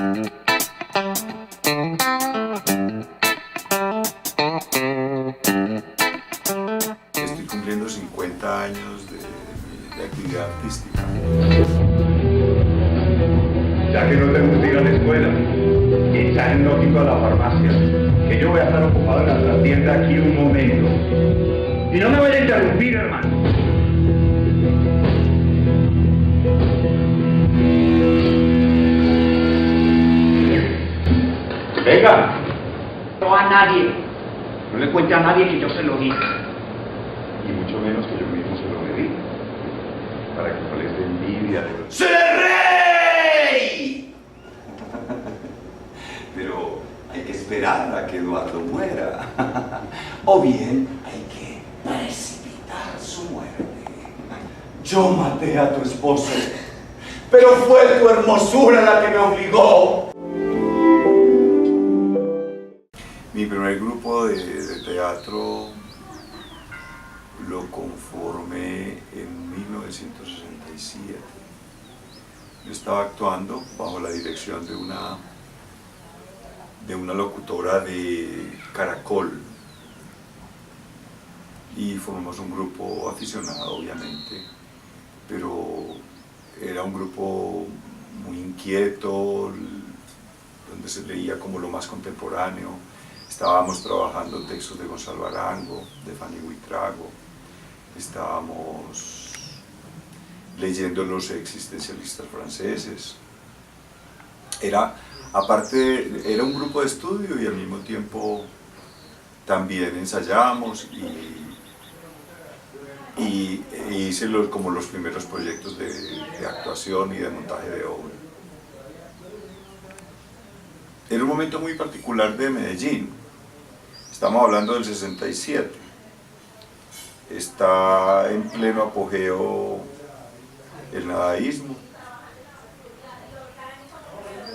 Estoy cumpliendo 50 años de actividad artística. Ya que no te gusta ir a la escuela, echa el lógico a la farmacia, que yo voy a estar ocupado en la tienda aquí un momento. Y no me vaya a interrumpir, hermano. Venga. No a nadie. No le cuente a nadie que yo se lo dije. Y mucho menos que yo mismo se lo medí, para que no les dé envidia de los... ¡Rey! Pero hay que esperar a que Eduardo muera. O bien hay que precipitar su muerte. Yo maté a tu esposo, pero fue tu hermosura la que me obligó. Mi primer grupo de teatro lo conformé en 1967. Yo estaba actuando bajo la dirección de una locutora de Caracol y formamos un grupo aficionado, obviamente, pero era un grupo muy inquieto, donde se leía como lo más contemporáneo. Estábamos trabajando textos de Gonzalo Arango, de Fanny Buitrago, estábamos leyendo los existencialistas franceses. Aparte, era un grupo de estudio y al mismo tiempo también ensayábamos y hice como los primeros proyectos de actuación y de montaje de obra. Era un momento muy particular de Medellín. Estamos hablando del 67. Está en pleno apogeo el nadaísmo,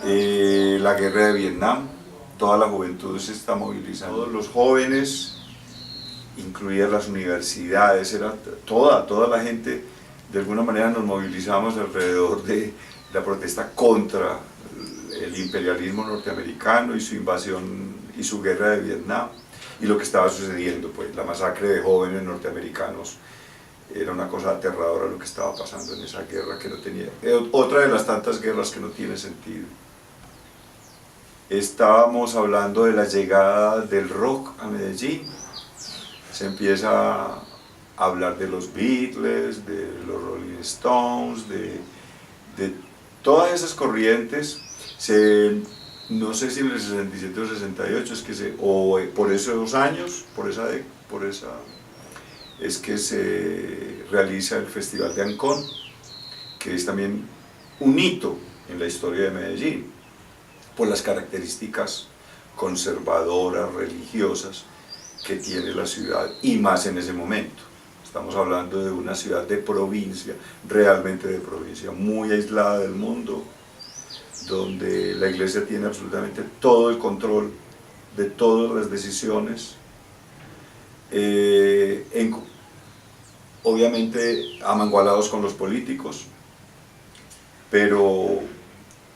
la guerra de Vietnam, toda la juventud se está movilizando, todos los jóvenes, incluidas las universidades, era toda la gente, de alguna manera nos movilizamos alrededor de la protesta contra el imperialismo norteamericano y su invasión y su guerra de Vietnam y lo que estaba sucediendo, pues la masacre de jóvenes norteamericanos. Era una cosa aterradora lo que estaba pasando en esa guerra que no tenía, otra de las tantas guerras que no tiene sentido. Estábamos hablando de la llegada del rock a Medellín, se empieza a hablar de los Beatles, de los Rolling Stones, de todas esas corrientes. No sé si en el 67 o 68 es que por esos años, es que se realiza el Festival de Ancón, que es también un hito en la historia de Medellín, por las características conservadoras, religiosas que tiene la ciudad, y más en ese momento. Estamos hablando de una ciudad de provincia, realmente de provincia, muy aislada del mundo, donde la iglesia tiene absolutamente todo el control de todas las decisiones, obviamente amangualados con los políticos, pero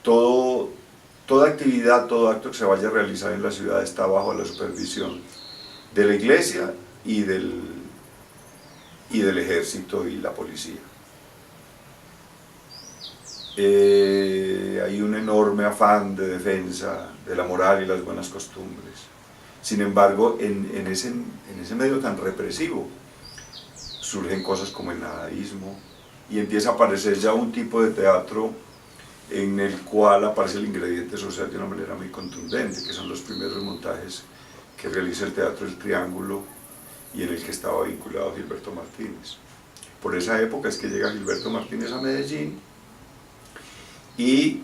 toda actividad, todo acto que se vaya a realizar en la ciudad está bajo la supervisión de la iglesia y del ejército y la policía. Hay un enorme afán de defensa de la moral y las buenas costumbres. Sin embargo, en ese medio tan represivo surgen cosas como el nadaísmo y empieza a aparecer ya un tipo de teatro en el cual aparece el ingrediente social de una manera muy contundente, que son los primeros montajes que realiza el Teatro El Triángulo y en el que estaba vinculado Gilberto Martínez. Por esa época es que llega Gilberto Martínez a Medellín y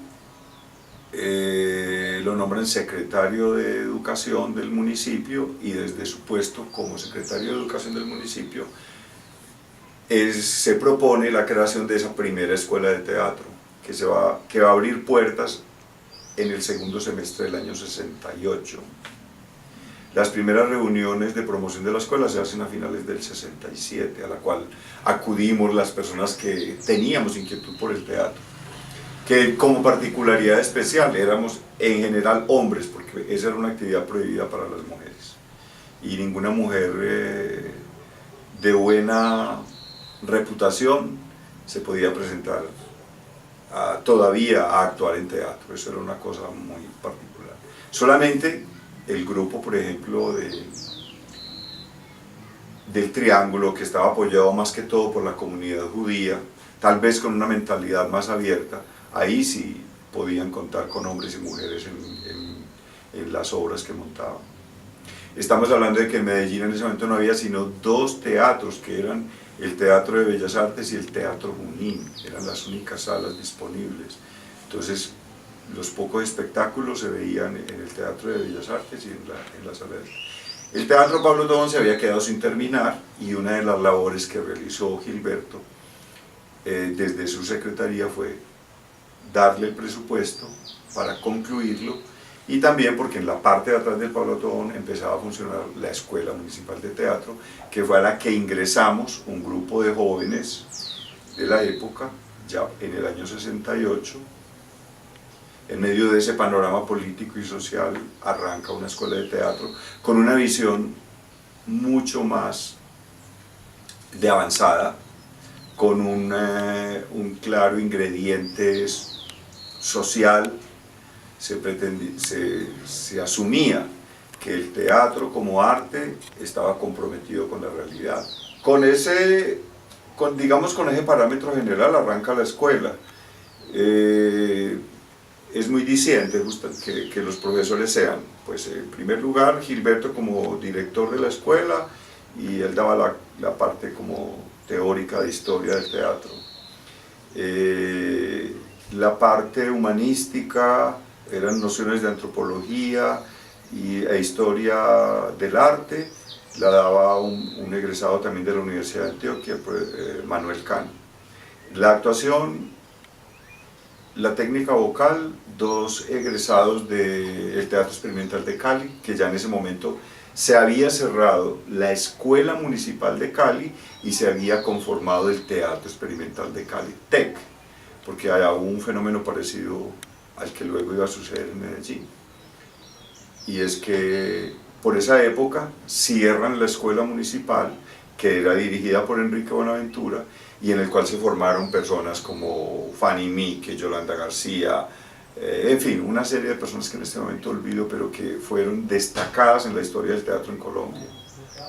lo nombran secretario de Educación del municipio, y desde su puesto como secretario de Educación del municipio se propone la creación de esa primera escuela de teatro que va a abrir puertas en el segundo semestre del año 68. Las primeras reuniones de promoción de la escuela se hacen a finales del 67, a la cual acudimos las personas que teníamos inquietud por el teatro. que como particularidad especial éramos en general hombres, porque esa era una actividad prohibida para las mujeres. Y ninguna mujer de buena reputación se podía presentar todavía a actuar en teatro. Eso era una cosa muy particular. Solamente el grupo, por ejemplo, del Triángulo, que estaba apoyado más que todo por la comunidad judía, tal vez con una mentalidad más abierta, ahí sí podían contar con hombres y mujeres en las obras que montaban. Estamos hablando de que en Medellín en ese momento no había sino 2 teatros, que eran el Teatro de Bellas Artes y el Teatro Junín, eran las únicas salas disponibles. Entonces, los pocos espectáculos se veían en el Teatro de Bellas Artes y en la sala de... El Teatro Pablo Tobón se había quedado sin terminar, y una de las labores que realizó Gilberto desde su secretaría fue darle el presupuesto para concluirlo, y también porque en la parte de atrás del Pablo Tobón empezaba a funcionar la Escuela Municipal de Teatro, que fue a la que ingresamos un grupo de jóvenes de la época, ya en el año 68. En medio de ese panorama político y social arranca una escuela de teatro con una visión mucho más de avanzada, con un claro ingrediente social. Se asumía que el teatro como arte estaba comprometido con la realidad. Digamos, con ese parámetro general arranca la escuela. Es muy diciente que los profesores sean, pues en primer lugar, Gilberto como director de la escuela, y él daba la parte como teórica de historia del teatro. La parte humanística eran nociones de antropología e historia del arte, la daba un egresado también de la Universidad de Antioquia, Manuel Cano. La actuación, la técnica vocal, 2 egresados del Teatro Experimental de Cali, que ya en ese momento se había cerrado la Escuela Municipal de Cali y se había conformado el Teatro Experimental de Cali, TEC, porque había un fenómeno parecido al que luego iba a suceder en Medellín. Y es que por esa época cierran la escuela municipal, que era dirigida por Enrique Buenaventura, y en el cual se formaron personas como Fanny Mique, Yolanda García, en fin, una serie de personas que en este momento olvido, pero que fueron destacadas en la historia del teatro en Colombia,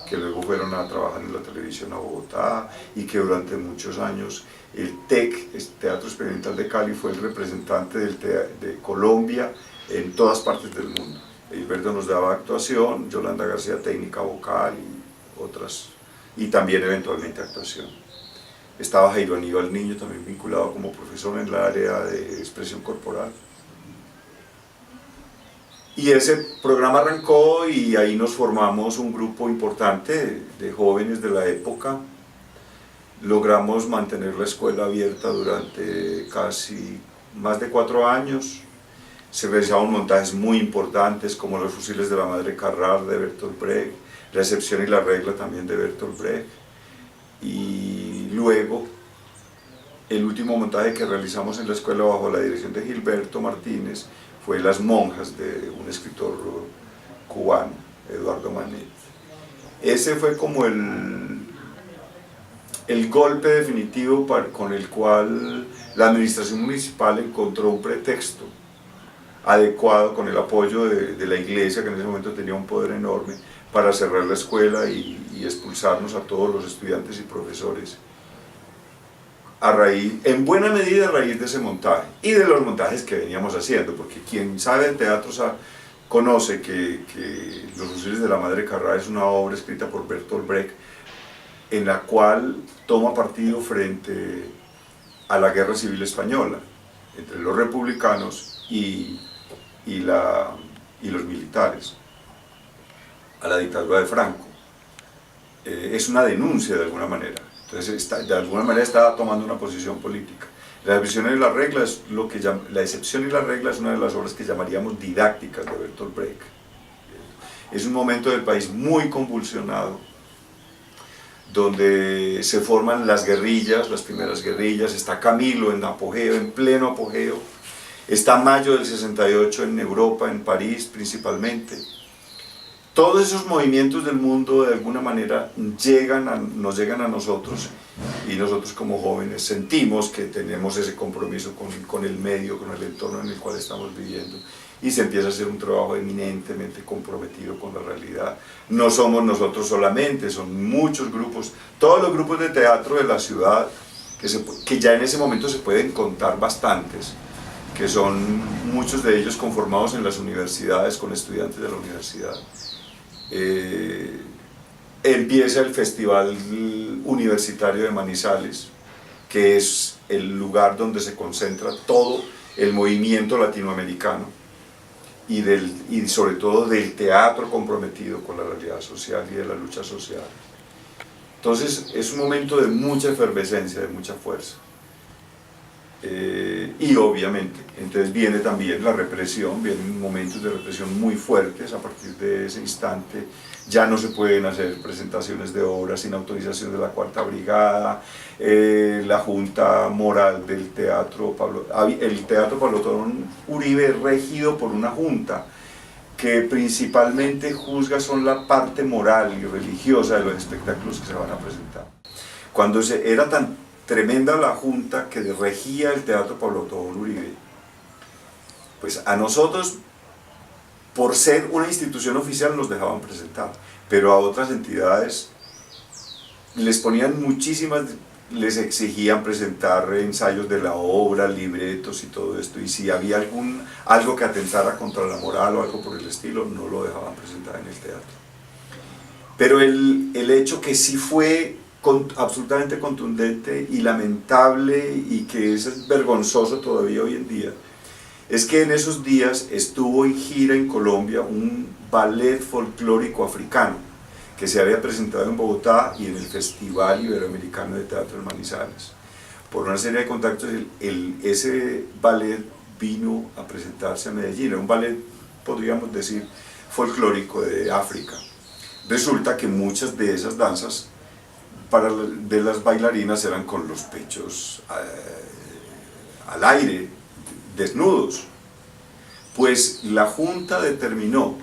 que luego fueron a trabajar en la televisión a Bogotá, y que durante muchos años el TEC, el Teatro Experimental de Cali, fue el representante de Colombia en todas partes del mundo. Gilberto nos daba actuación, Yolanda García técnica vocal y otras, y también eventualmente actuación. Estaba Jairo Aníbal Niño, también vinculado como profesor en la área de expresión corporal. Y ese programa arrancó, y ahí nos formamos un grupo importante de jóvenes de la época. Logramos mantener la escuela abierta durante casi más de 4 años. Se realizaban montajes muy importantes, como Los fusiles de la Madre Carrard de Bertolt Brecht, La excepción y la regla también de Bertolt Brecht. Y luego, el último montaje que realizamos en la escuela bajo la dirección de Gilberto Martínez fue Las monjas, de un escritor cubano, Eduardo Manet. Ese fue como el golpe definitivo con el cual la administración municipal encontró un pretexto adecuado, con el apoyo de la iglesia, que en ese momento tenía un poder enorme, para cerrar la escuela y expulsarnos a todos los estudiantes y profesores, en buena medida a raíz de ese montaje y de los montajes que veníamos haciendo, porque quien sabe de teatro conoce que Los fusiles de la Madre Carrard es una obra escrita por Bertolt Brecht, en la cual toma partido frente a la Guerra Civil Española, entre los republicanos y los militares, a la dictadura de Franco. Es una denuncia de alguna manera, entonces de alguna manera estaba tomando una posición política. La excepción y la regla es La excepción y la regla es una de las obras que llamaríamos didácticas de Bertolt Brecht. Es un momento del país muy convulsionado, donde se forman las guerrillas, las primeras guerrillas. Está Camilo en apogeo, en pleno apogeo. Está Mayo del 68 en Europa, en París principalmente. Todos esos movimientos del mundo de alguna manera nos llegan a nosotros, y nosotros como jóvenes sentimos que tenemos ese compromiso con el medio, con el entorno en el cual estamos viviendo, y se empieza a hacer un trabajo eminentemente comprometido con la realidad. No somos nosotros solamente, son muchos grupos, todos los grupos de teatro de la ciudad, que ya en ese momento se pueden contar bastantes, que son muchos de ellos conformados en las universidades, con estudiantes de la universidad. Empieza el Festival Universitario de Manizales, que es el lugar donde se concentra todo el movimiento latinoamericano y sobre todo del teatro comprometido con la realidad social y de la lucha social. Entonces es un momento de mucha efervescencia, de mucha fuerza. Y obviamente, entonces viene también la represión, vienen momentos de represión muy fuertes. A partir de ese instante ya no se pueden hacer presentaciones de obras sin autorización de la Cuarta Brigada. La Junta Moral del Teatro el Teatro Pablo Tobón Uribe es regido por una junta que principalmente juzga son la parte moral y religiosa de los espectáculos que se van a presentar. Cuando era tan tremenda la junta que regía el Teatro Pablo Tobón Uribe, pues a nosotros, por ser una institución oficial, nos dejaban presentar, pero a otras entidades les ponían les exigían presentar ensayos de la obra, libretos y todo esto, y si había algo que atentara contra la moral o algo por el estilo, no lo dejaban presentar en el teatro. Pero el hecho que sí fue absolutamente contundente y lamentable, y que es vergonzoso todavía hoy en día, es que en esos días estuvo en gira en Colombia un ballet folclórico africano que se había presentado en Bogotá y en el Festival Iberoamericano de Teatro en Manizales. Por una serie de contactos, ese ballet vino a presentarse a Medellín. Era un ballet, podríamos decir, folclórico de África. Resulta que muchas de esas danzas de las bailarinas eran con los pechos al aire, desnudos. Pues la junta determinó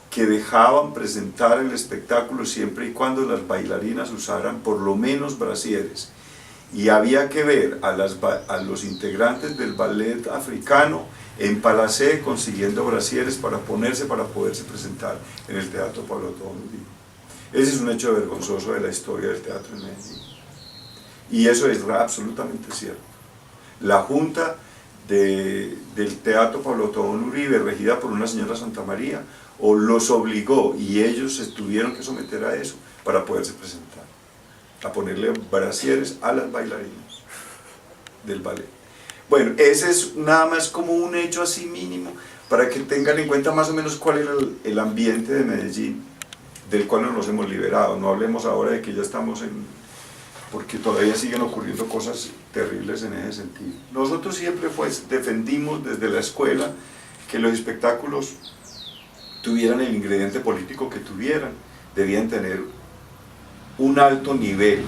que dejaban presentar el espectáculo siempre y cuando las bailarinas usaran por lo menos brasieres, y había que ver a los integrantes del ballet africano en Palacé consiguiendo brasieres para poderse presentar en el Teatro Pablo Tobón Uribe. Ese es un hecho vergonzoso de la historia del teatro en Medellín. Y eso es absolutamente cierto. La junta del Teatro Pablo Tobón Uribe, regida por una señora Santamaría, los obligó, y ellos se tuvieron que someter a eso para poderse presentar, a ponerle brasieres a las bailarinas del ballet. Bueno, ese es nada más como un hecho así mínimo, para que tengan en cuenta más o menos cuál era el ambiente de Medellín, del cual no nos hemos liberado. No hablemos ahora de que ya estamos porque todavía siguen ocurriendo cosas terribles en ese sentido. Nosotros siempre defendimos desde la escuela que los espectáculos tuvieran el ingrediente político que tuvieran, debían tener un alto nivel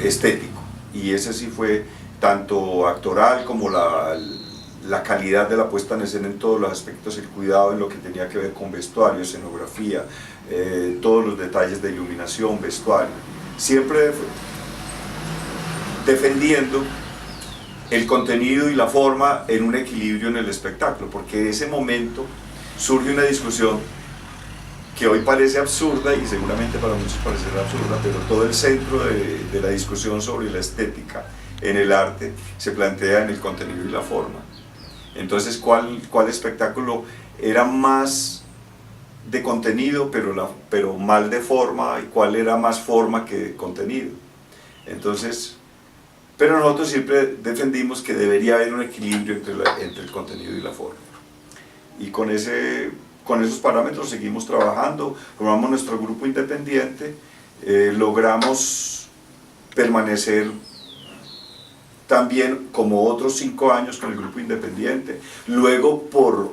estético, y ese sí fue tanto actoral como la calidad de la puesta en escena en todos los aspectos, el cuidado en lo que tenía que ver con vestuario, escenografía, todos los detalles de iluminación, vestuario, siempre defendiendo el contenido y la forma en un equilibrio en el espectáculo, porque en ese momento surge una discusión que hoy parece absurda, y seguramente para muchos parecerá absurda, pero todo el centro de la discusión sobre la estética en el arte se plantea en el contenido y la forma. Entonces, ¿cuál espectáculo era más de contenido pero mal de forma, y cuál era más forma que contenido? Entonces, pero nosotros siempre defendimos que debería haber un equilibrio entre el contenido y la forma. Y con esos parámetros seguimos trabajando, formamos nuestro grupo independiente, logramos permanecer también como otros 5 años con el grupo independiente. Luego, por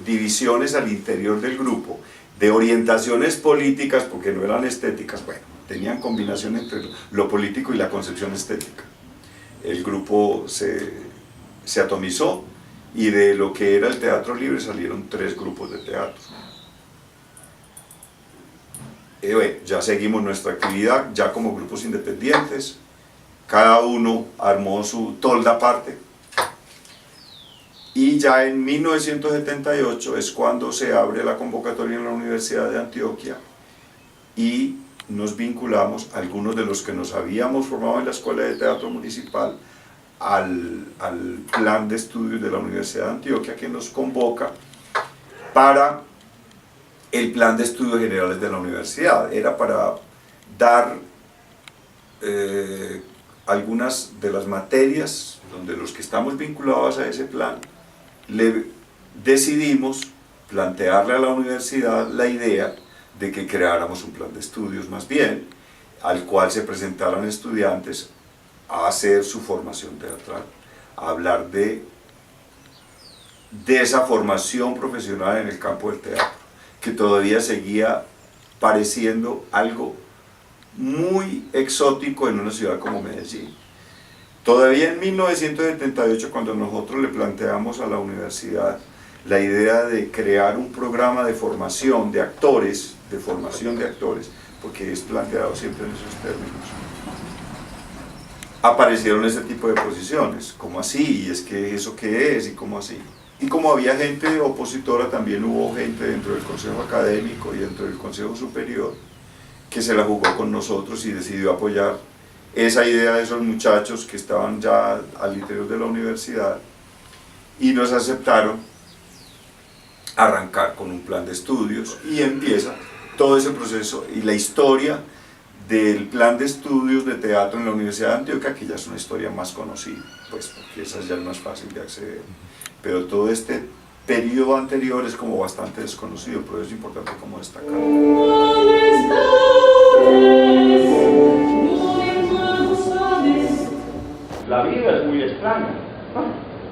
divisiones al interior del grupo, de orientaciones políticas, porque no eran estéticas, bueno, tenían combinación entre lo político y la concepción estética. El grupo se atomizó y de lo que era el teatro libre salieron 3 grupos de teatro. Ya seguimos nuestra actividad, ya como grupos independientes, cada uno armó su tolda aparte, y ya en 1978 es cuando se abre la convocatoria en la Universidad de Antioquia y nos vinculamos, algunos de los que nos habíamos formado en la Escuela de Teatro Municipal, al plan de estudios de la Universidad de Antioquia, que nos convoca para el plan de estudios generales de la universidad. Era para dar algunas de las materias donde los que estamos vinculados a ese plan decidimos plantearle a la universidad la idea de que creáramos un plan de estudios más bien, al cual se presentaran estudiantes a hacer su formación teatral, a hablar de esa formación profesional en el campo del teatro, que todavía seguía pareciendo algo muy exótico en una ciudad como Medellín. Todavía en 1978, cuando nosotros le planteamos a la universidad la idea de crear un programa de formación de actores, porque es planteado siempre en esos términos, aparecieron ese tipo de posiciones, ¿cómo así? ¿Y es que eso qué es? ¿Y cómo así? Y como había gente opositora, también hubo gente dentro del Consejo Académico y dentro del Consejo Superior que se la jugó con nosotros y decidió apoyar esa idea de esos muchachos que estaban ya al interior de la universidad, y nos aceptaron arrancar con un plan de estudios, y empieza todo ese proceso y la historia del plan de estudios de teatro en la Universidad de Antioquia, que ya es una historia más conocida, pues porque esa ya es más fácil de acceder, pero todo este periodo anterior es como bastante desconocido, pero es importante como destacar. La vida es muy extraña,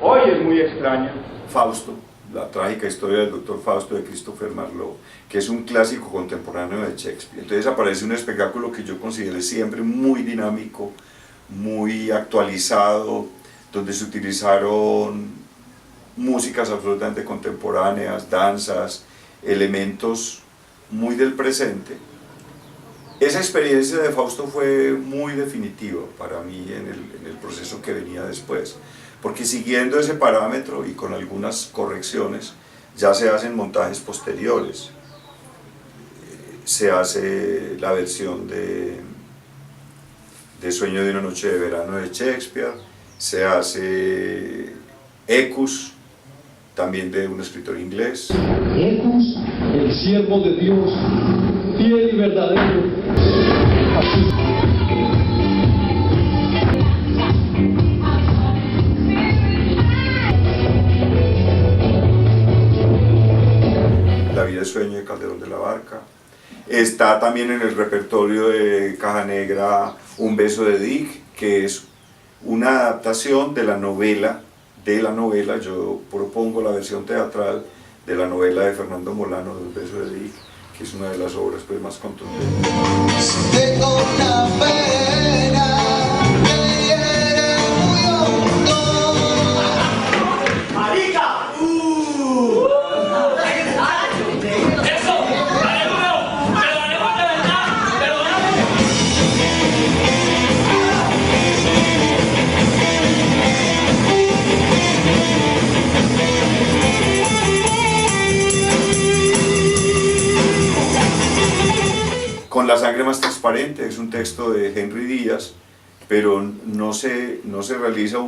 hoy es muy extraña. Fausto, la trágica historia del doctor Fausto de Christopher Marlowe, que es un clásico contemporáneo de Shakespeare. Entonces aparece un espectáculo que yo consideré siempre muy dinámico, muy actualizado, donde se utilizaron músicas absolutamente contemporáneas, danzas, elementos muy del presente. Esa experiencia de Fausto fue muy definitiva para mí en el proceso que venía después, porque siguiendo ese parámetro y con algunas correcciones ya se hacen montajes posteriores. Se hace la versión de Sueño de una noche de verano de Shakespeare, se hace Ecus, también de un escritor inglés. Ecus, el siervo de Dios, fiel y verdadero. La vida es sueño de Calderón de la Barca. Está también en el repertorio de Caja Negra Un beso de Dick, que es una adaptación de la novela. Yo propongo la versión teatral de la novela de Fernando Molano, de Un beso de Dick, que es una de las obras pues, más contundentes. Tengo una pena que hiere muy hondo. ¡Marica! ¡Eso! ¡Dale nuevo! ¡Pero dale de verdad! ¡Perdóname! Con la sangre más transparente es un texto de Henry Díaz, pero no se realiza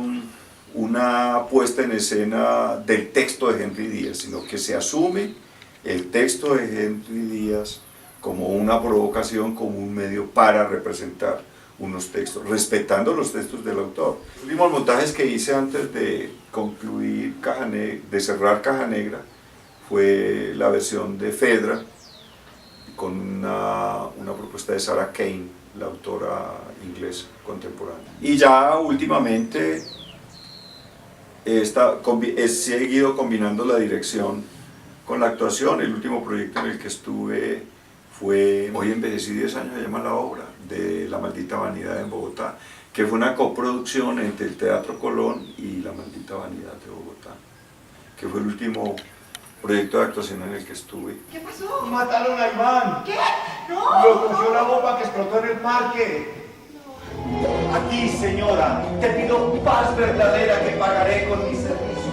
una puesta en escena del texto de Henry Díaz, sino que se asume el texto de Henry Díaz como una provocación, como un medio para representar unos textos, respetando los textos del autor. Los últimos montajes que hice antes de concluir de cerrar Caja Negra fue la versión de Fedra, con una propuesta de Sarah Kane, la autora inglesa contemporánea. Y ya últimamente he seguido combinando la dirección con la actuación. El último proyecto en el que estuve fue Hoy envejecí 10 años, se llama la obra. de La Maldita Vanidad en Bogotá, que fue una coproducción entre el Teatro Colón y La Maldita Vanidad de Bogotá, que fue el último proyecto de actuación en el que estuve. ¿Qué pasó? Mataron a Iván. ¿Qué? ¡No! Lo cogió la bomba que explotó en el parque. A ti, señora, te pido paz verdadera que pagaré con mi servicio.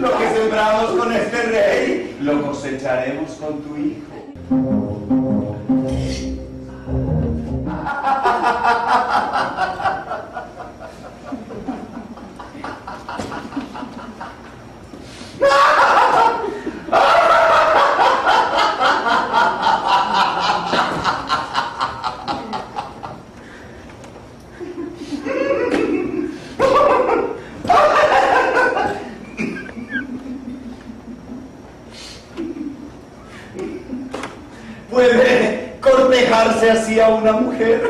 Lo que sembramos con este rey, lo cosecharemos con tu hijo. ¿Puede cortejarse así a una mujer?